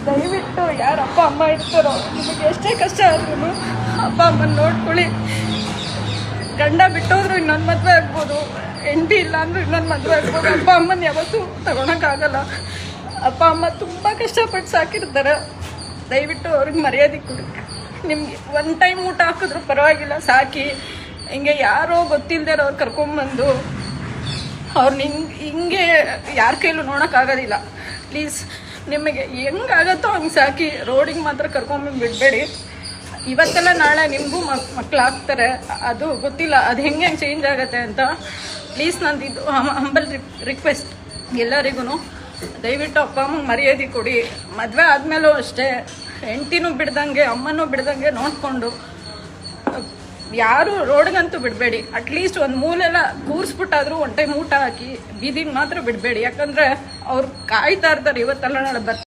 ದಯವಿಟ್ಟು ಯಾರು ಅಪ್ಪ ಅಮ್ಮ ಇರ್ತಾರೋ ನಿಮಗೆ ಎಷ್ಟೇ ಕಷ್ಟ ಆದ್ರೂ ಅಪ್ಪ ಅಮ್ಮನ ನೋಡ್ಕೊಳ್ಳಿ. ಗಂಡ ಬಿಟ್ಟೋದ್ರು ಇನ್ನೊಂದು ಮದುವೆ ಆಗ್ಬೋದು, ಹೆಂಡತಿ ಇಲ್ಲ ಅಂದ್ರೂ ಇನ್ನೊಂದು ಮದುವೆ ಆಗ್ಬೋದು. ಅಪ್ಪ ಅಮ್ಮನ ಯಾವತ್ತೂ ತಗೊಳಕ್ಕಾಗಲ್ಲ. ಅಪ್ಪ ಅಮ್ಮ ತುಂಬ ಕಷ್ಟಪಟ್ಟು ಸಾಕಿರ್ತಾರೆ. ದಯವಿಟ್ಟು ಅವ್ರಿಗೆ ಮರ್ಯಾದೆ ಕೊಡಿ. ನಿಮಗೆ ಒನ್ ಟೈಮ್ ಊಟ ಹಾಕಿದ್ರು ಪರವಾಗಿಲ್ಲ, ಸಾಕಿ. ಹಿಂಗೆ ಯಾರೋ ಗೊತ್ತಿಲ್ಲದೆ ಅವ್ರು ಕರ್ಕೊಂಬಂದು ಅವ್ರನ್ನ ಹಿಂಗೆ ಯಾರ ಕೈಲೂ ನೋಡೋಕ್ಕಾಗೋದಿಲ್ಲ. ಪ್ಲೀಸ್ ನಿಮಗೆ ಹೆಂಗಾಗತ್ತೋ ಹಂಗೆ ಸಾಕಿ. ರೋಡಿಗೆ ಮಾತ್ರ ಕರ್ಕೊಂಬಂದು ಬಿಡಬೇಡಿ. ಇವತ್ತೆಲ್ಲ ನಾಳೆ ನಿಮಗೂ ಮಕ್ಕಳಾಗ್ತಾರೆ, ಅದು ಗೊತ್ತಿಲ್ಲ ಅದು ಹೆಂಗೆ ಚೇಂಜ್ ಆಗುತ್ತೆ ಅಂತ. ಪ್ಲೀಸ್ ನಂದು ಇದು ಹಂಬಲ್ ರಿಕ್ವೆಸ್ಟ್ ಎಲ್ಲರಿಗೂ. ದಯವಿಟ್ಟು ಅಪ್ಪ ಅಮ್ಮಗೆ ಮರ್ಯಾದೆ ಕೊಡಿ. ಮದುವೆ ಆದಮೇಲೂ ಅಷ್ಟೇ ಹೆಂಡ್ತಿನೂ ಬಿಡ್ದಂಗೆ ಅಮ್ಮನೂ ಬಿಡ್ದಂಗೆ ನೋಡಿಕೊಂಡು ಯಾರು ರೋಡ್ಗಂತೂ ಬಿಡಬೇಡಿ. ಅಟ್ಲೀಸ್ಟ್ ಒಂದು ಮೂಲೆಲ್ಲ ಕೂರಿಸ್ಬಿಟ್ಟಾದರೂ ಒನ್ ಟೈಮ್ ಊಟ ಹಾಕಿ. ಬೀದಿಗೆ ಮಾತ್ರ ಬಿಡಬೇಡಿ. ಯಾಕಂದರೆ ಅವ್ರು ಕಾಯ್ತಾ ಇರ್ತಾರೆ ಇವತ್ತೆಲ್ಲ ನಾಳೆ ಬರ್ತಾರೆ.